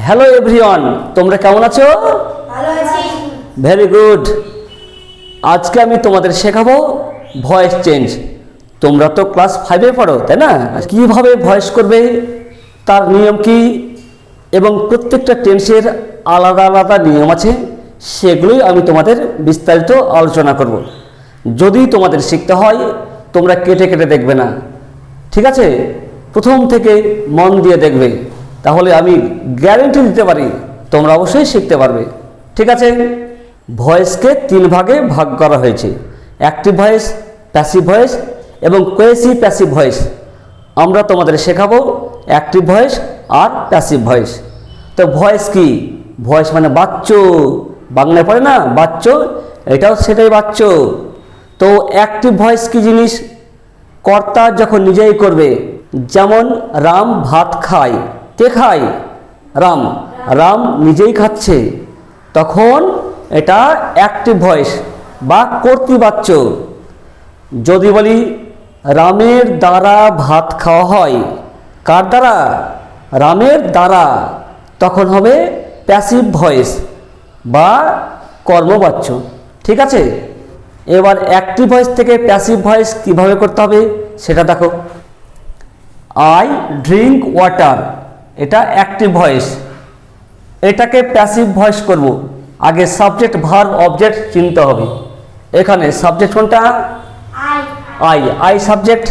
Hello everyone, তোমরা কেমন আছো? ভালো আছি। Very good. আজকে আমি তোমাদের শেখাবো ভয়েস চেঞ্জ। তোমরা তো ক্লাস 5-এ পড়ো, তাই না? কিভাবে ভয়েস করবে, তার নিয়ম কি, এবং প্রত্যেকটা টেন্সের আলাদা আলাদা নিয়ম আছে, সেগুলোই আমি তোমাদের বিস্তারিত আলোচনা করব। যদি তোমাদের শিখতে হয়, তোমরা কেটে কেটে দেখবে না, ঠিক আছে? প্রথম থেকে মন দিয়ে দেখবে, তাহলে আমি গ্যারেন্টি দিতে পারি তোমরা অবশ্যই শিখতে পারবে, ঠিক আছে? ভয়েসকে 3 ভাগে ভাগ করা হয়েছে: অ্যাক্টিভ ভয়েস, প্যাসিভ ভয়েস এবং কোয়েসি প্যাসিভ ভয়েস। আমরা তোমাদের শেখাবো অ্যাক্টিভ ভয়েস আর প্যাসিভ ভয়েস। তো ভয়েস কি? ভয়েস মানে বাচ্চ, বাংলায় পড়ে না বাচ্চ, এটাও সেটাই বাচ্চ। তো অ্যাক্টিভ ভয়েস কি জিনিস? কর্তা যখন নিজেই করবে, যেমন রাম ভাত খায়। কে খায়? রাম। রাম নিজেই খাচ্ছে, তখন এটা অ্যাক্টিভ ভয়েস বা কর্তৃবাচ্য। যদি বলি রামের দ্বারা ভাত খাওয়া হয়, কার দ্বারা? রামের দ্বারা, তখন হবে প্যাসিভ ভয়েস বা কর্মবাচ্য, ঠিক আছে? এবার অ্যাক্টিভ ভয়েস থেকে প্যাসিভ ভয়েস কিভাবে করতে হবে সেটা দেখো। আই ড্রিঙ্ক ওয়াটার, এটা অ্যাক্টিভ ভয়েস। এটাকে প্যাসিভ ভয়েস করব, আগে সাবজেক্ট ভার্ব অবজেক্ট চিনতে হবে। এখানে সাবজেক্ট কোনটা? I. I subject,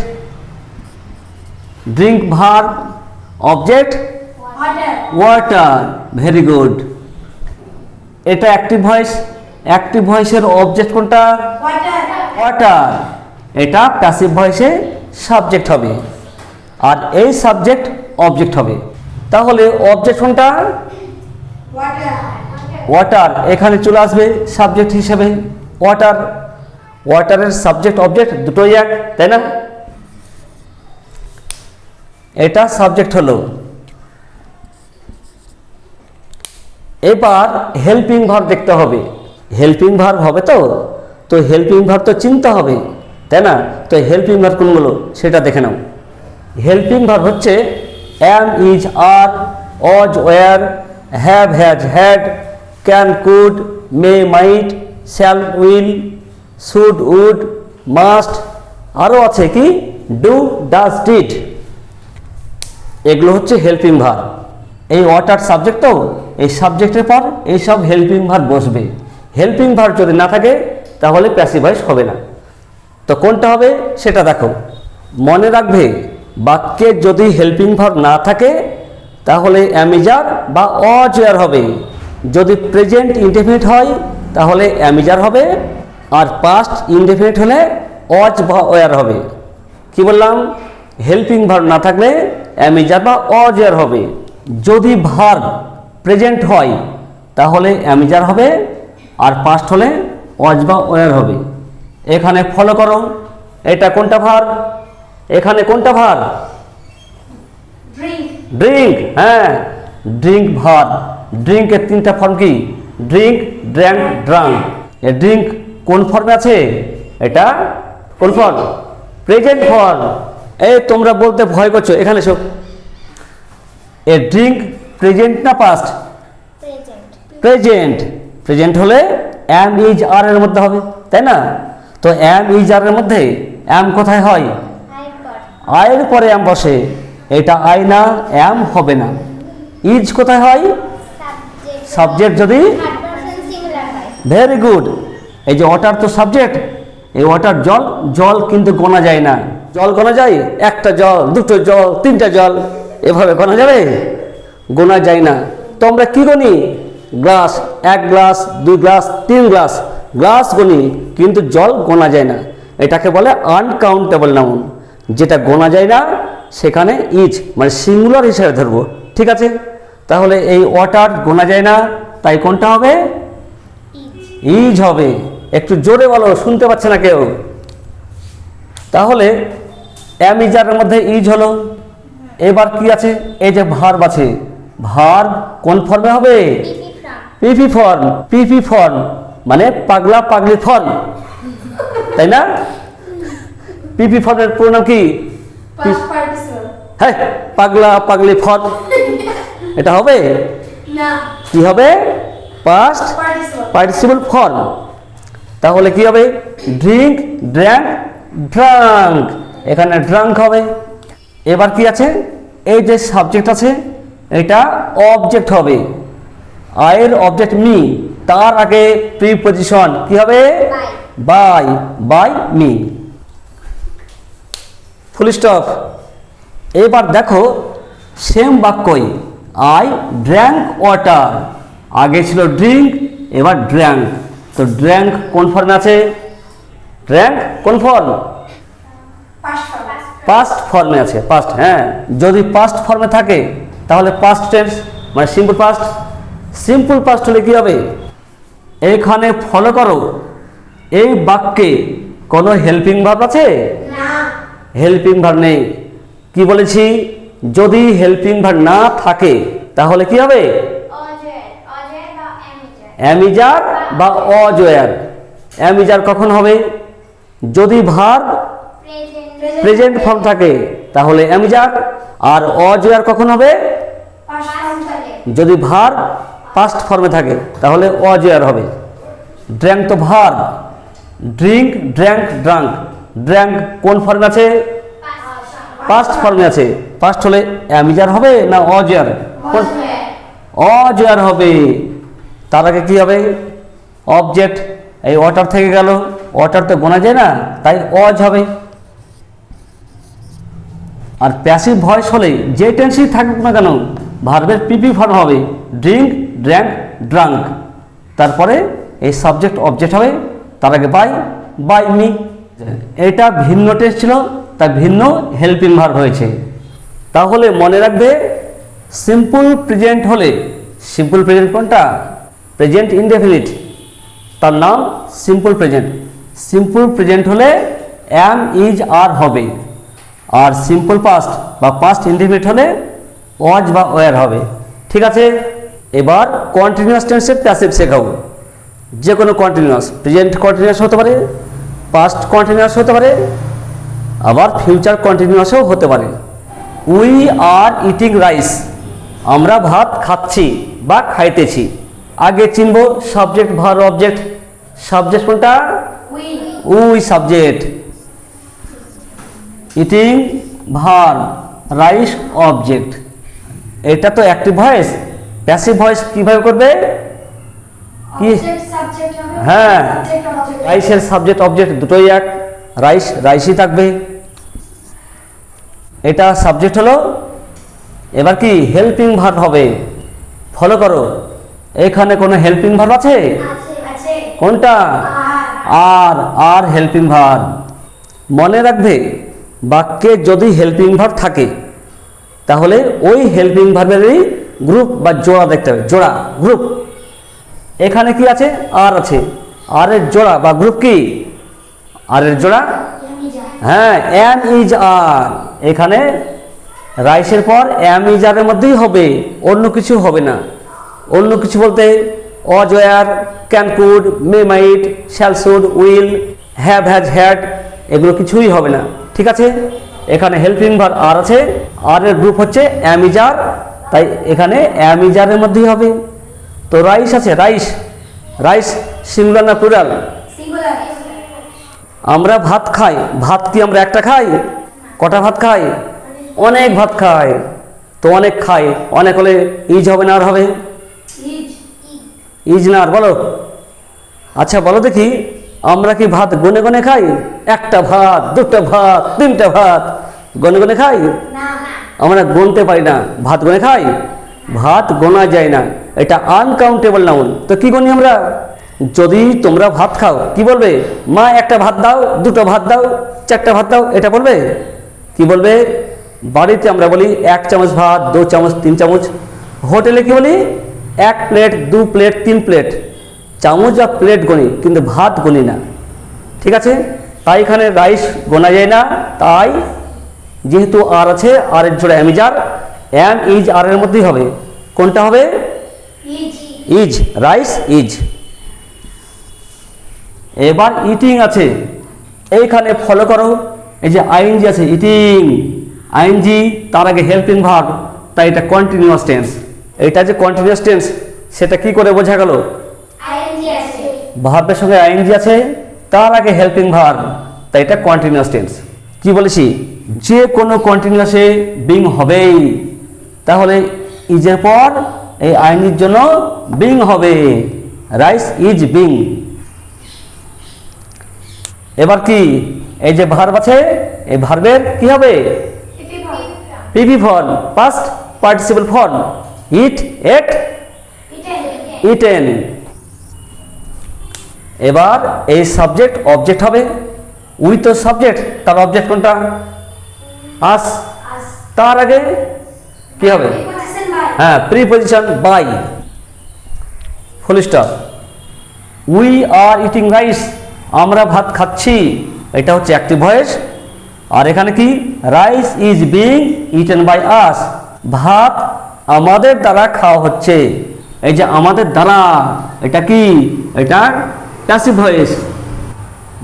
drink verb, object water. Very good. এটা অ্যাক্টিভ ভয়েস। অ্যাক্টিভ ভয়েসের অবজেক্ট কোনটা? ওয়াটার। এটা প্যাসিভ ভয়েসে সাবজেক্ট হবে, আর এই সাবজেক্ট অবজেক্ট হবে। তাহলে অবজেক্ট কোনটা? ওয়াটার। এখানে চলে আসবে সাবজেক্ট হিসেবে ওয়াটার। ওয়াটারের সাবজেক্ট অবজেক্ট দুটোই এক, তাই না? এটা সাবজেক্ট হলো। এবার হেল্পিং ভার্ব দেখতে হবে। হেল্পিং ভার্ব হবে তো হেল্পিং ভার্ব তো চিনতে হবে, তাই না? তো হেল্পিং ভার্ব কোনগুলো সেটা দেখে নাও। হেল্পিং ভার্ব হচ্ছে am, is, are, was, were, have, has, had, can, could, may, might, shall, will, should, would, must, আরও আছে কি ডু, ডাজ, ডিড। এগুলো হচ্ছে হেল্পিং ভার্ব। এই ওয়াটার সাবজেক্ট, তো এই সাবজেক্টের পর এই সব হেল্পিং ভার্ব বসবে। হেল্পিং ভার্ব যদি না থাকে তাহলে প্যাসিভ ভয়েস হবে না। তো কোনটা হবে সেটা দেখো। মনে রাখবে, বাক্যে যদি হেল্পিং ভার্ব না থাকে তাহলে অ্যামিজার বা অজয়ার হবে। যদি প্রেজেন্ট ইনডেফিনিট হয় তাহলে অ্যামিজার হবে, আর পাস্ট ইনডেফিনিট হলে অজ বা ওয়ার হবে। কি বললাম? হেল্পিং ভার্ব না থাকলে অ্যামিজার বা অজয়ার হবে। যদি ভার্ব প্রেজেন্ট হয় তাহলে অ্যামিজার হবে, আর পাস্ট হলে অজ বা ওয়ার হবে। এখানে ফলো করো, এটা কোনটা ভার্ব? এখানে কোনটা ভার্ব? ড্রিঙ্ক। হ্যাঁ, ড্রিঙ্ক ভার্ব। ড্রিঙ্কের 3টা ফর্ম কি? Drink, drank, drunk. এ ড্রিঙ্ক কোন ফর্মে আছে? এটা কোন ফর্ম? Present form. এই তোমরা বলতে ভয় করছো, এখানে এসো। এ ড্রিঙ্ক প্রেজেন্ট না পাস্ট? প্রেজেন্ট। প্রেজেন্ট হলে অ্যাম, ইজ, আর এর মধ্যে হবে, তাই না? তো অ্যাম, ইজ, আর এর মধ্যে অ্যাম কোথায় হয়? আয়ের পরে অ্যাম বসে। এটা আই না, অ্যাম হবে না। ইজ কোথায় হয়? সাবজেক্ট যদি। Very good. এই যে ওয়াটার তো সাবজেক্ট। এই ওয়াটার জল, জল কিন্তু গোনা যায় না। জল গোনা যায়? একটা জল, দুটো জল, 3টা জল, এভাবে গোনা যাবে? গোনা যায় না। তো আমরা কি Gani? Glass. 1 glass, 2 glass, 3 glass, glass Gani, কিন্তু জল গোনা যায় না। এটাকে বলে আনকাউন্টেবল নাউন। যেটা গোনা যায় না সেখানে ইজ মানে সিঙ্গুলার হিসেবে ধরবো, ঠিক আছে? তাহলে এই ওয়াটার গোনা যায় না, তাই কোনটা হবে? ইজ হবে। একটু জোরে বলো, শুনতে পাচ্ছে না কেউ। তাহলে অ্যামিজারের মধ্যে ইজ হলো। এবার কি আছে? এই যে ভার্ব আছে, ভার্ব কোন ফর্মে হবে? PP form. পিপি ফর্ম মানে পাগলা পাগলি ফর্ম, তাই না? পিপি ফর্মের পুরো নাম কি? হ্যাঁ, পাগলা পাগলি ফর্ম। এটা হবে? না কি হবে? Past participle participle form. তাহলে কি হবে? Drink, drank, drunk. এখানে ড্রাঙ্ক হবে। এবার কি আছে? এই যে সাবজেক্ট আছে এটা অবজেক্ট হবে। আয়ের অবজেক্ট মি, তার আগে প্রিপজিশন কি হবে? By. By me, full stop. এবার দেখো সেম বাক্যই, আই ড্র্যাঙ্ক ওয়াটার, আগে ছিল ড্রিঙ্ক, এবার ড্র্যাঙ্ক। তো ড্র্যাঙ্ক কোন ফর্মে আছে? ড্র্যাঙ্ক কোন ফর্ম? পাস্ট ফর্মে আছে। পাস্ট, হ্যাঁ। যদি পাস্ট ফর্মে থাকে তাহলে পাস্ট টেন্স মানে সিম্পল পাস্ট। সিম্পল পাস্ট হলে কি হবে? এখানে ফলো করো, এই বাক্যে কোনো হেল্পিং ভার্ব আছে? না হেল্পিং ভার্ব নেই। কি বলেছি? যদি হেল্পিং ভার্ব না থাকে তাহলে কি হবে? অ্যামিজার বা অজয়ার। অ্যামিজার কখন হবে? যদি ভার্ব প্রেজেন্ট ফর্ম থাকে তাহলে অ্যামিজার। আর অজয়ার কখন হবে? যদি ভার্ব পাস্ট ফর্মে থাকে তাহলে অজয়ার হবে। ড্র্যাঙ্ক তো verb, drink, drank, drunk. Drank কোন ফর্মে আছে? পাস্ট ফর্মে আছে। পাস্ট হলে অ্যামিজার হবে না অজয়ার? অজয়ার হবে। তার আগে কি হবে? অবজেক্ট। এই ওয়াটার থেকে গেল, ওয়াটার তো গোনা যায় না, তাই অজ হবে। আর প্যাসিভ ভয়েস হলে যে টেন্সই থাকুক না কেন ভার্বের পিপি ফর্ম হবে, ড্রিঙ্ক, ড্র্যাঙ্ক, ড্রাঙ্ক। তারপরে এই সাবজেক্ট অবজেক্ট হবে, তার আগে বাই, বাই মি। এটা ভিন্ন টেন্স ছিল, তাই ভিন্ন হেল্পিং ভার্ব হয়েছে। তাহলে মনে রাখবে সিম্পল প্রেজেন্ট হলে, সিম্পল প্রেজেন্ট কোনটা? প্রেজেন্ট ইনডেফিনিট, তার নাম সিম্পল প্রেজেন্ট। সিম্পল প্রেজেন্ট হলে অ্যাম, ইজ, আর হবে। আর সিম্পল পাস্ট বা পাস্ট ইনডেফিনিট হলে ওয়াজ বা ওয়ার হবে। ঠিক আছে, এবার কন্টিনিউয়াস টেন্সের প্যাসিভ শেখাবো। যে কোনো কন্টিনিউয়াস, প্রেজেন্ট কন্টিনিউয়াস হতে পারে, পাস্ট কন্টিনিউয়াস হতে পারে, আবার ফিউচার কন্টিনিউয়াসও হতে পারে। উই আর ইটিং রাইস, আমরা ভাত খাচ্ছি বা খাইতেছি। আগে চিনব সাবজেক্ট, ভার্ব, অবজেক্ট। সাবজেক্ট কোনটা? We subject, eating verb, rice object. এটা তো অ্যাক্টিভ ভয়েস। প্যাসিভ ভয়েস কিভাবে করবে? কি? হ্যাঁ, রাইসের সাবজেক্ট অবজেক্ট দুটোই এক, রাইস রাইসই থাকবে। এটা সাবজেক্ট হলো। এবার কি হেল্পিং ভার্ব হবে। ফলো করো, এখানে কোনো হেল্পিং ভার্ব আছে? কোনটা? আর। আর হেল্পিং ভার্ব। মনে রাখবে বাক্যে যদি হেল্পিং ভার্ব থাকে তাহলে ওই হেল্পিং ভার্বেরই গ্রুপ বা জোড়া দেখতে হবে। জোড়া, গ্রুপ। এখানে কি আছে? আর আছে। আর এর জোড়া বা গ্রুপ কি? আর এর জোড়া, হ্যাঁ, অ্যাম, ইজ, আর। এখানে রাইসের পর অ্যাম, ইজ, আরের মধ্যেই হবে, অন্য কিছু হবে না। অন্য কিছু বলতে was, were, can, could, may, might, shall, should, will, have, has, had, এগুলো কিছুই হবে না। ঠিক আছে, এখানে হেল্পিং ভার্ব আর আছে। আর এর গ্রুপ হচ্ছে অ্যাম, ইজ, আর, তাই এখানে অ্যাম, ইজ, আরের মধ্যেই হবে। তো রাইস আছে, রাইস। রাইস সিঙ্গুলার না প্লুরাল? আমরা ভাত খাই। ভাত কি আমরা একটা খাই? কটা ভাত খাই? অনেক ভাত খাই। তো অনেক খাই, অনেক হলে ইজ হবে না আর হবে? ইজ না আর, বলো। আচ্ছা বলো দেখি, আমরা কি ভাত গুনে গুনে খাই? একটা ভাত, দুটো ভাত, তিনটা ভাত গুনে গুনে খাই? আমরা গুনতে পারি না, ভাত গুনে খাই? ভাত গোনা যায় না, এটা আনকাউন্টেবল নাউন। তো কি গণি আমরা? যদি তোমরা ভাত খাও কি বলবে? মা একটা ভাত দাও, দুটো ভাত দাও, চারটা ভাত দাও, এটা বলবে? কি বলবে? বাড়িতে আমরা বলি 1 চামচ ভাত, 2 চামচ, 3 চামচ। হোটেলে কি বলি? 1 প্লেট, 2 প্লেট, 3 প্লেট। চামচ বা প্লেট গণি, কিন্তু ভাত গণি না। ঠিক আছে, তাই এখানে রাইস গোনা যায় না। তাই যেহেতু আর আছে, আর এর জোড়া অ্যাম, ইজ, আর। অ্যাম, ইজ, আর এর মধ্যেই হবে। কোনটা হবে? ইজ। Rice is. এবার ইটিং আছে, এইখানে ফলো করো। এই যে আইএনজি আছে, ইটিং, আইএনজি, তার আগে হেল্পিং ভার্ব, তাই এটা কন্টিনিউয়াস টেন্স। এটা যে কন্টিনিউয়াস টেন্স সেটা কি করে বোঝা গেল? আইএনজি আছে। ভার্বের সঙ্গে আইএনজি আছে, তার আগে হেল্পিং ভার্ব, তাই এটা কন্টিনিউয়াস টেন্স। কি বলেছি? যে কোনো কন্টিনিউয়াসে বিং হবেই, তাহলে ইজের পর এই আইএনজির জন্য বিং হবে, রাইস ইজ বিং। এবার কি এই যে ভার্ব আছে, এই ভার্বের কি হবে? PP form, past participle form, eat, ate, eaten. এবার এই সাবজেক্ট অবজেক্ট হবে, উই তো সাবজেক্ট, তার অবজেক্ট কোনটা? আস। তার আগে কি হবে? হ্যাঁ, preposition by, full stop. We are eating rice, আমরা ভাত খাচ্ছি, এটা হচ্ছে অ্যাক্টিভ ভয়েস। আর এখানে কি? Rice is being eaten by us, ভাত আমাদের দ্বারা খাওয়া হচ্ছে। এই যে আমাদের দ্বারা, এটা কি? এটা প্যাসিভ ভয়েস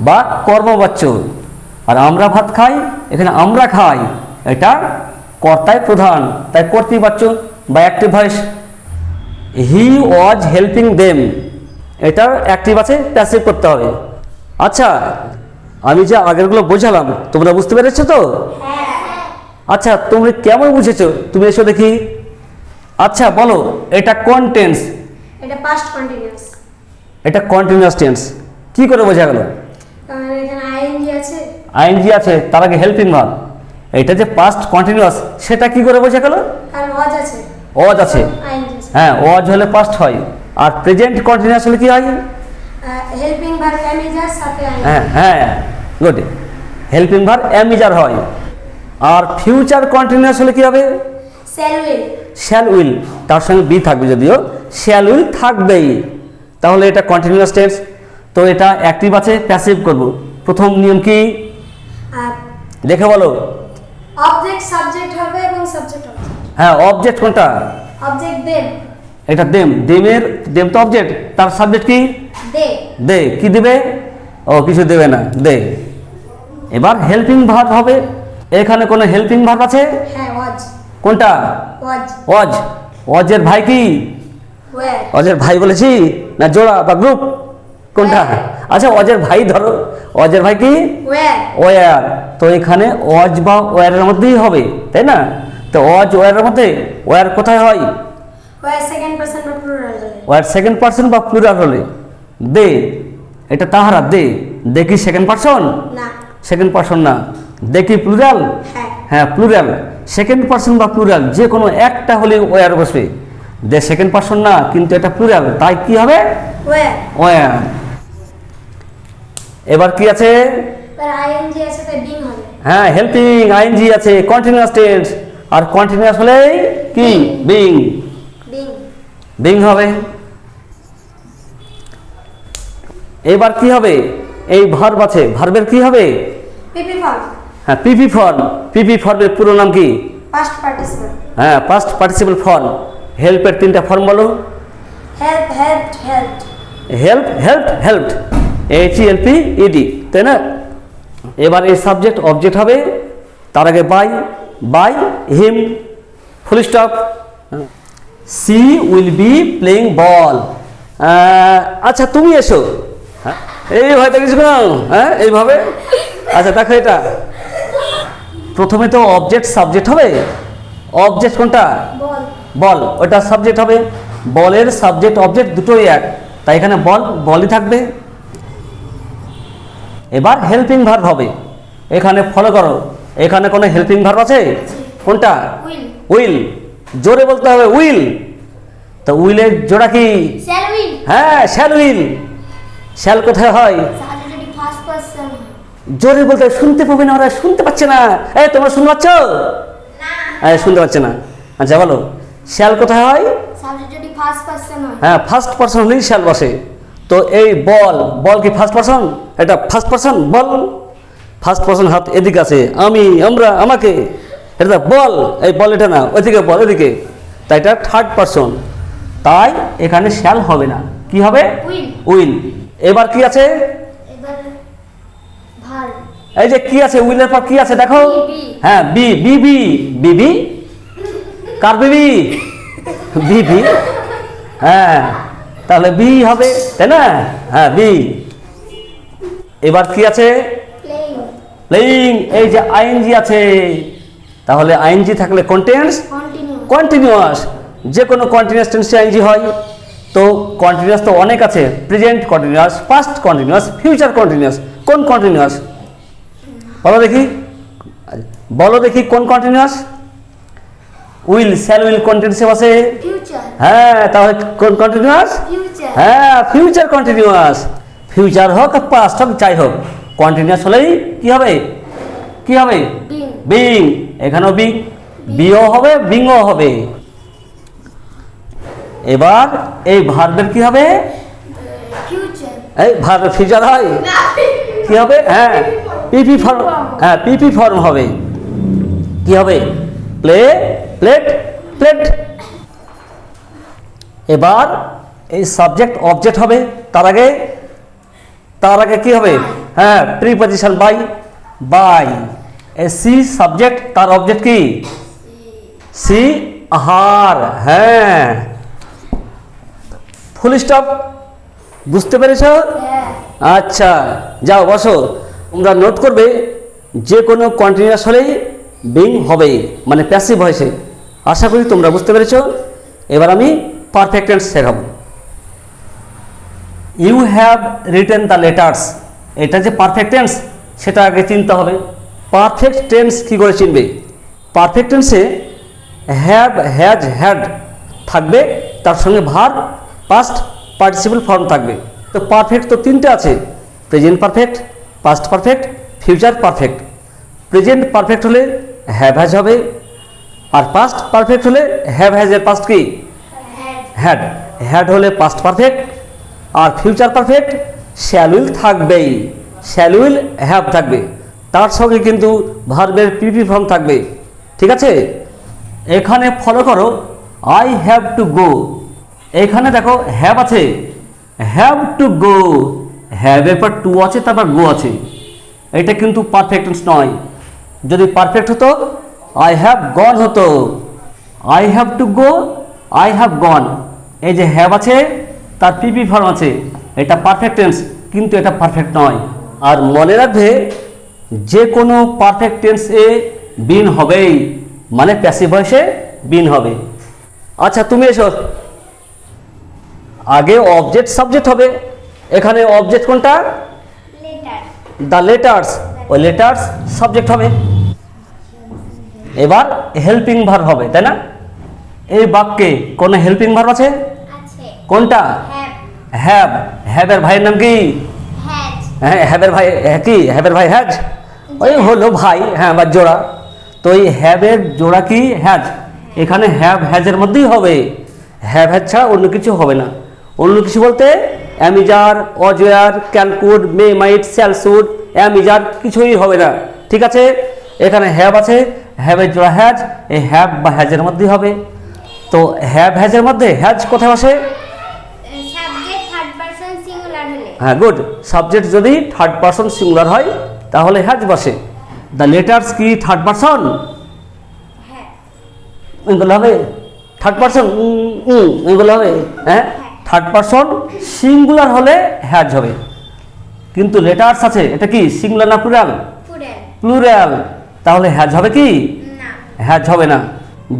বা কর্মবাচ্য। আর আমরা ভাত খাই, এখানে আমরা খাই, এটা কর্তায় প্রধান, তাই কর্তৃবাচ্য বা active voice. He was helping them, এটা অ্যাক্টিভ আছে, প্যাসিভ করতে হবে। আচ্ছা, আমি যে আগেরগুলো বোঝালাম তোমরা বুঝতে পেরেছো তো? আচ্ছা, তুমি কেমন বুঝেছো? তুমি এসো দেখি। আচ্ছা বলো, এটা কোন টেন্স? এটা পাস্ট কন্টিনিউয়াস। এটা কন্টিনিউয়াস টেন্স। কি করে বোঝা গেল? কারণ এখানে আইএনজি আছে। আইএনজি আছে, তার আগে হেল্পিং ভার্ব। এটা যে পাস্ট কন্টিনিউয়াস, সেটা কি করে বোঝা গেল? কারণ ওয়াজ আছে। ওয়াজ আছে, আইএনজি আছে। হ্যাঁ, ওয়াজ হলে পাস্ট হয়। আর প্রেজেন্ট কন্টিনিউয়াস হলে কি হয়? হেল্পিং ভার্ব এমিজার সাথে আইএনজি। হ্যাঁ হ্যাঁ, গুড। হেল্পিং ভার্ব এমিজার হয়। আর ফিউচার কন্টিনিউয়াস হলে কি হবে? Shall will. শ্যাল উইল, তার সঙ্গে বি থাকবে, যদিও শ্যাল উইল থাকবেই, তাহলে এটা কন্টিনিউয়াস টেন্স। তো এটা অ্যাক্টিভ আছে, প্যাসিভ করব। প্রথম নিয়ম কি দেখে বলো? অবজেক্ট সাবজেক্ট হবে এবং সাবজেক্ট অবজেক্ট। হ্যাঁ, অবজেক্ট কোনটা? Object them. এটা দেম, দেমের দেম তো অবজেক্ট, তার সাবজেক্ট কি? দে। দে, কি দেবে? ও কিছু দেবে না, দে। এবার হেল্পিং ভার্ব হবে, এখানে কোনো হেল্পিং ভার্ব আছে? হ্যাঁ, ওয়াজ। কোনটা? ওয়াজ। ওয়াজ। ওয়াজের ভাই কি? ওয়্যার। অজের ভাই বলেছি না জোড়া বা গ্রুপ? কোনটা? আচ্ছা, অজের ভাই ধরো, অজের ভাই কি? ওয়্যার। ওয়ার। তো এখানে অজ বা ওয়ারের মধ্যেই হবে, তাই না? তো অজ ওয়ারের মধ্যে ওয়ার কোথায় হয়? ওয়্যার সেকেন্ড পারসন বা প্লুরাল হলে। ওয়ার সেকেন্ড পারসন বা প্লুরাল হলে। দে, এটা তাহারা, দে। দে কি সেকেন্ড পারসন? না। সেকেন্ড পারসন না। দে কি প্লুরাল? হ্যাঁ। হ্যাঁ, প্লুরাল। সেকেন্ড পারসন বা প্লুরাল যে কোনো একটা হলে ওয়ার বসবে। দে সেকেন্ড পারসন না, কিন্তু এটা প্লুরাল, তাই কি হবে? ওয়্যার। ওয়ার। এবার কি আছে? এবার আইএনজি আছে, তাই বিং হবে। হ্যাঁ, হেল্পিং আইএনজি আছে, কন্টিনিউয়াস টেন্স। আর কন্টিনিউয়াস হলে কি? বিং। বিং। বিং হবে। এবার কি হবে? এই ভার্ব আছে, ভার্বের কি হবে? PP form. হ্যাঁ, পিপি ফর্ম। পিপি ফর্মের পুরো নাম কি? Past participle. হ্যাঁ, পাস্ট পার্টিসিপল ফর্ম। হেল্পের তিনটা ফর্ম বলো। Help, helped, helped. Help, help, helped, HELP ED, তাই না? এবার এই সাবজেক্ট অবজেক্ট হবে, তার আগে by, by him, full stop. She will be playing ball. আচ্ছা, তুমি এসো। হ্যাঁ, এই হয়তো কিছু না, হ্যাঁ এইভাবে। আচ্ছা দেখো, এটা প্রথমে তো অবজেক্ট সাবজেক্ট হবে। অবজেক্ট কোনটা? বল। বল, ওটা সাবজেক্ট হবে। বলের সাবজেক্ট অবজেক্ট দুটোই এক, তাই এখানে বল, বলই থাকবে। এবার হেল্পিং ভার্ব হবে, এখানে ফলো করো। এখানে কোনো হেল্পিং ভার্ব আছে? কোনটা? উইল। উইল। জোরে বলতে হবে, উইল। তো উইলের জোড়া কি? Shall will. হ্যাঁ, শ্যাল উইল। শ্যাল কোথায় হয়? সাথে যদি ফার্স্ট পারসন হয়। জোরে বলতে হবে, শুনতে পাবে না, ওরা শুনতে পাচ্ছে না। এই তোমরা শুনতে পাচ্ছ? না। শুনতে পাচ্ছে না। আচ্ছা বলো, শ্যাল কোথায় হয়? সাথে যদি ফার্স্ট পারসন হয়। হ্যাঁ, ফার্স্ট পারসন হলেই শ্যাল বসে। তো এই বল, বল কি ফার্স্ট পারসন? এটা ফার্স্ট পারসন, বল। ফার্স্ট পারসন হাত এদিকে আছে, আমি, আমরা, আমাকে। এটা বল, এই বল, এটা না, ওইদিকে বল, ওইদিকে। তাই এটা থার্ড পারসন, তাই এখানে শ্যাল হবে না। কি হবে? উইল। উইল। এবার কি আছে? এবার ভার্ব। এই যে কি আছে, উইলের পর কি আছে দেখো? বি। হ্যাঁ, বি, বিবি। বিবি কার বিবি? বি বি, হ্যাঁ তাহলে বি হবে, তাই না? হ্যাঁ বি। এবার কি আছে? প্লেইং, প্লেইং, এই যে আইএনজি আছে, তাহলে আইএনজি থাকলে কন্টিনিউয়াস, কন্টিনিউ, কন্টিনিউয়াস, যে কোনো কন্টিনিউয়াস টেন্সে আইএনজি হয়। তো কন্টিনিউয়াস তো অনেক আছে, present continuous, past continuous, future continuous. কোন কন্টিনিউয়াস বলো দেখি, বলো দেখি কোন কন্টিনিউয়াস? উইল, শ্যাল উইল কোন টেন্সে বসে? ফিউচার, হ্যাঁ, তাহলে কোন কন্টিনিউয়াস? ফিউচার, হ্যাঁ, ফিউচার কন্টিনিউয়াস। ফিউচার হোক আর পাস্ট হোক যাই হোক, কন্টিনিউয়াস হলেই কি হবে? কি হবে? Being, being. এখানেও বিং, বিও হবে, বিংও হবে। এবার এই ভার্বের কি হবে? ফিউচার, এই ভার্বের ফিউচার হয়, কি হবে? হ্যাঁ, পিপি ফর্ম, হ্যাঁ পিপি ফর্ম হবে। কি হবে? Play, plate, plate. এবার এই সাবজেক্ট অবজেক্ট হবে। তার আগে কি হবে? হ্যাঁ, প্রিপজিশন বাই, বাই। এই সি সাবজেক্ট, তার অবজেক্ট কি? সি, হার। হ্যাঁ, ফুল স্টপ। বুঝতে পেরেছ? হ্যাঁ, আচ্ছা, যাও বসো। তোমরা নোট করবে যে কোনো কন্টিনিউয়াস হলেই বিং হবে, মানে প্যাসিভ ভয়েসে। আশা করি তোমরা বুঝতে পেরেছ। এবার আমি পারফেক্ট টেন্স শেখাবো। You have written the letters, এটা যে পারফেক্ট টেন্স সেটা আগে চিনতে হবে। পারফেক্ট টেন্স কী করে চিনবে? পারফেক্ট টেন্সে হ্যাভ, হ্যাজ, হ্যাড থাকবে, তার সঙ্গে ভার্ব, পাস্ট পার্টিসিপল ফর্ম থাকবে। তো পারফেক্ট তো তিনটে আছে, present perfect, past perfect, future perfect. Present perfect হলে হ্যাভ হ্যাজ হবে, আর পাস্ট পারফেক্ট হলে হ্যাভ হ্যাজের পাস্ট কি? হ্যাড। হ্যাড হলে পাস্ট পারফেক্ট, আর ফিউচার পারফেক্ট শ্যাল উইল থাকবেই, শ্যাল উইল হ্যাভ থাকবে, তার সঙ্গে কিন্তু ভার্বের পিপি ফর্ম থাকবে। ঠিক আছে? এখানে ফলো করো, আই হ্যাভ টু গো। এখানে দেখো হ্যাভ আছে, হ্যাভ টু গো, হ্যাভের পর টু আছে, তারপর গো আছে। এটা কিন্তু পারফেক্ট টেন্স নয়। যদি পারফেক্ট হতো আই হ্যাভ গন হতো। I have to go, I have gone. এই যে হ্যাভ আছে, তার পিপি ফর্ম আছে, এটা পারফেক্ট টেন্স, কিন্তু এটা পারফেক্ট নয়। আর মনে রাখবে যে কোনো পারফেক্ট টেন্সে বিন হবেই, মানে প্যাসিভ ভয়েসে বিন হবে। আচ্ছা তুমি এসো, আগে অবজেক্ট সাবজেক্ট হবে। এখানে অবজেক্ট কোনটা? লেটার, দ্য লেটার্স, ওই লেটার্স সাবজেক্ট হবে। এবার হেল্পিং ভার্ব হবে, তাই না? এই বাক্যে কোনো হেল্পিং ভার্ব আছে? আছে, কোনটা? Have, have. হ্যাভের ভাইয়ের নাম কি? হ্যাজ, হ্যাঁ, হ্যাভের ভাই কি? হ্যাভের ভাই হ্যাজ, ওই হলো ভাই, হ্যাঁ বা জোড়া। তো এই হ্যাভের জোড়া কি? হ্যাজ। এখানে হ্যাভ হ্যাজের মধ্যেই হবে, হ্যাভ হ্যাজ ছাড়া অন্য কিছু হবে না। অন্য কিছু বলতে am is are, was were, can could, may, might, shall, should, am is are কিছুই হবে না। ঠিক আছে? এখানে হ্যাভ আছে, হ্যাভের জোড়া হ্যাজ, এই হ্যাভ বা হ্যাজের মধ্যেই হবে। তো হ্যাভ হ্যাজের মধ্যে হ্যাজ কোথায় বসে? সাবজেক্ট থার্ড পারসন সিঙ্গুলার হলে, হ্যাঁ গুড। সাবজেক্ট যদি থার্ড পারসন সিঙ্গুলার হয় তাহলে হ্যাজ বসে। দ্য লেটার্স কি থার্ড পারসন? হ্যাঁ, এগুলো হবে থার্ড পারসন, এগুলো হবে। হ্যাঁ, থার্ড পারসন সিঙ্গুলার হলে হ্যাজ হবে। কিন্তু লেটার্স আছে, এটা কি সিঙ্গুলার না প্লুরাল? পুরেল, প্লুরাল, তাহলে হ্যাজ হবে কি? না, হ্যাজ হবে না।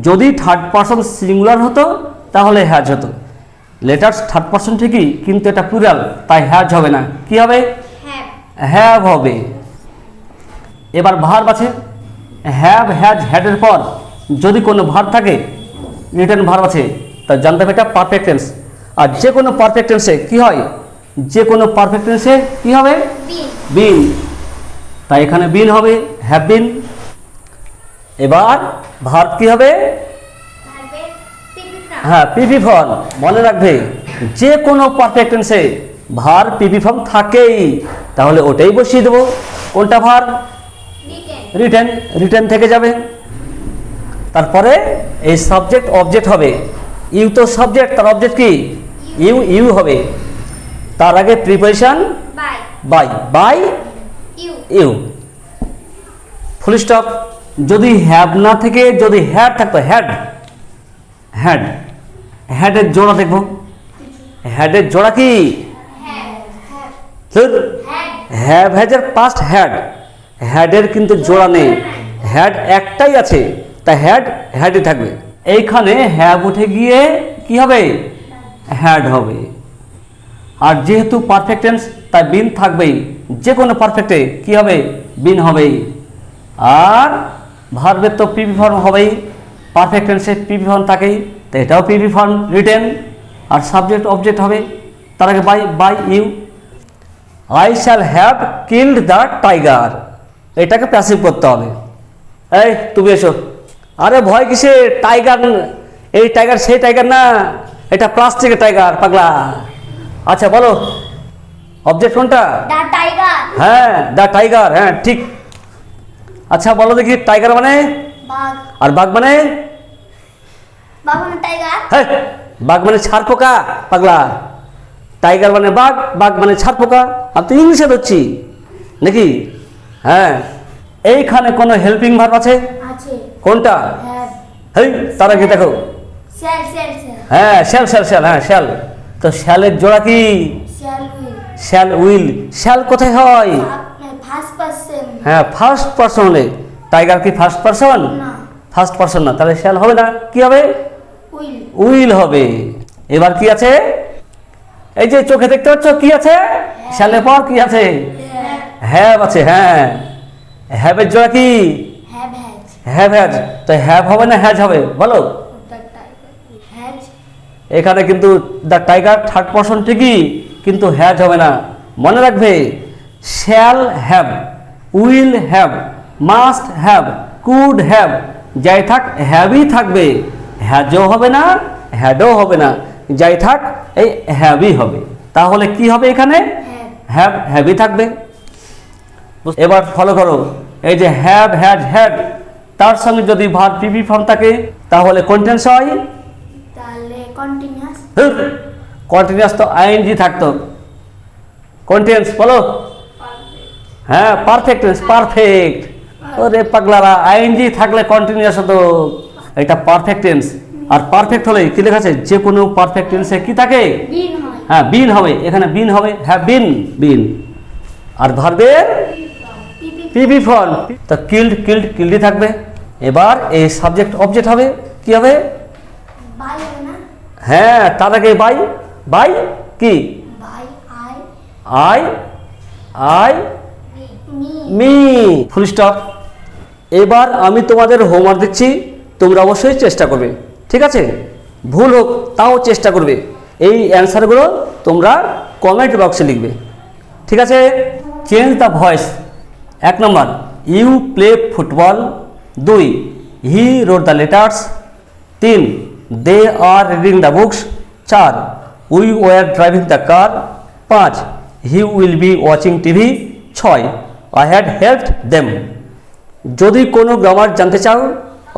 যদি থার্ড পারসন সিঙ্গুলার হতো তাহলে হ্যাজ হতো। লেটার্স থার্ড পারসন ঠিকই, কিন্তু এটা প্লুরাল, তাই হ্যাজ হবে না। কি হবে? হ্যাভ, হ্যাভ হবে। এবার ভার্ব আছে, হ্যাভ হ্যাজ হ্যাডের পর যদি কোনো ভার্ব থাকে, রিটার্ন ভার্ব আছে, তা জানতে হবে এটা পারফেক্ট টেন্স। আর যে কোনো পারফেক্ট টেন্সে কি হয়? যে কোনো পারফেক্ট টেন্সে কি হবে? বিন, বিন। তাই এখানে বিন হবে, হ্যাভ বিন। এবার ভার্ব কি হবে? ভার্বের পিপি ফর্ম, হ্যাঁ, পিপি ফর্ম। মনে রাখবে যে কোনো পারফেক্ট টেন্সে ভার্ব পিপি ফর্ম থাকেই, তাহলে ওটাই বসিয়ে দেবো। কোনটা ভার্ব? রিটেন, রিটেন, রিটেন থেকে যাবে। তারপরে এই সাবজেক্ট অবজেক্ট হবে। ইউ তো সাবজেক্ট, তার অবজেক্ট কি? ইউ, ইউ হবে। তার আগে preposition by, by, by you, you, full stop. যদি হ্যাভ না থেকে যদি হ্যাড থাকতো, হ্যাড, হ্যাড, হ্যাডের জোড়া দেখবো, হ্যাডের জোড়া কি? হ্যাভ হ্যাজের পাস্ট হ্যাড, হ্যাডের কিন্তু জোড়া নেই, হ্যাড একটাই আছে, তা হ্যাড হ্যাডই থাকবে। এইখানে হ্যাভ উঠে গিয়ে কি হবে? হ্যাড হবে। আর যেহেতু পারফেক্ট টেন্স তাই বিন থাকবেই, যে কোনো পারফেক্টে কি হবে? বিন হবেই। আর ভার্বের তো পিপি ফর্ম হবেই, পারফেক্ট টেন্সে পিপি ফর্ম থাকেই, তো এটাও পিপি ফর্ম রিটেন। আর সাবজেক্ট অবজেক্ট হবে তার আগে by you. I shall have killed the tiger, এটাকে প্যাসিভ করতে হবে। এই তুমি এসো। আরে ভয় কিসে? টাইগার, এই টাইগার সেই টাইগার না, এটা প্লাস্টিকের টাইগার পাগলা। আচ্ছা বলো অবজেক্ট কোনটা? The tiger. হ্যাঁ দ্য টাইগার, হ্যাঁ ঠিক। আচ্ছা বলো দেখি টাইগার মানে? বাঘ। আর বাঘ মানে? বাঘ মানে টাইগার। হ্যাঁ বাঘ মানে ছাড় পোকা পাগলা। টাইগার মানে বাঘ, বাঘ মানে ছাড় পোকা। আমি তো ইংলিশে ধরছি নাকি? হ্যাঁ এইখানে কোনো হেল্পিং ভার্ব আছে? আছে। কোনটা? হ্যাভ। হেই তার আগে দেখো, শ্যাল শ্যাল শ্যাল। হ্যাঁ শ্যাল শ্যাল শ্যাল, হ্যাঁ শ্যাল। তো শ্যালের জোড়া কি? Shall will. Shall will. Shall কোথায় হয়? First person. হ্যাঁ ফার্স্ট পারসন হলে। টাইগার কি ফার্স্ট পারসন? না। ফার্স্ট পারসন না, তাহলে শ্যাল হবে না, কি হবে? উইল। উইল হবে। এবার কি আছে? এই যে চোখে দেখতে পাচ্ছ কি আছে? শ্যালের পর কি আছে? হ্যাভ আছে। হ্যাঁ হ্যাভের জোড়া কি? Have has. Have has. তো হ্যাভ হবে না হ্যাজ হবে বলো? The tiger. হ্যাজ। এখানে কিন্তু দ্য টাইগার থার্ড পারসন ঠিকই, কিন্তু হ্যাজ হবে না। মনে রাখবে shall have, will have, must have, could have, যাই থাক হ্যাভই থাকবে, হ্যাজও হবে না হ্যাডও হবে না, যাই থাক এই হ্যাভই হবে। তাহলে কি হবে এখানে? হ্যাভ হ্যাভই থাকবে। এবার ফলো করো, এই যে হ্যাভ হ্যাজ হ্যাড, তার সঙ্গে যদি ভার্ব পিপি ফর্ম থাকে তাহলে কোন টেন্স হয়? তাহলে কন্টিনিউয়াস। কন্টিনিউয়াস তো আইএনজি থাকতো। কোন টেন্স বলো? হ্যাঁ পারফেক্ট টেন্স, পারফেক্ট। ওরে পাগলারা, আইএনজি থাকলে কন্টিনিউয়াস হতো, এটা পারফেক্ট টেন্স। আর পারফেক্ট হলে কি লেখা আছে? যে কোনো পারফেক্ট টেন্সে কি থাকে? বিন হয়। হ্যাঁ বিন হবে, এখানে বিন হবে, হ্যাভ বিন, বিন। আর ভার্বের পিপি। পিপি ফর্ম, তো কিল্ড কিল্ড কিল্ডই থাকবে। এবার এই সাবজেক্ট অবজেক্ট হবে, কি হবে? বাই হবে না? হ্যাঁ তার আগে বাই, বাই কি? By I. I, I me. Me, full stop. এবার আমি তোমাদের হোমওয়ার্ক দিচ্ছি, তোমরা অবশ্যই চেষ্টা করবে, ঠিক আছে? ভুল হোক তাও চেষ্টা করবে। এই অ্যান্সারগুলো তোমরা কমেন্ট বক্সে লিখবে, ঠিক আছে? Change the voice. 1 নম্বর, you play football. 2, he read the letters. 3, they are reading the books. 4, we were driving the car. 5, he will be watching TV. 6, I had helped them. যদি কোনো গ্রামার জানতে চাও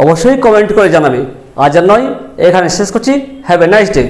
অবশ্যই কমেন্ট করে জানাবে। আজ আর নয়, এখানে শেষ করছি। Have a nice day.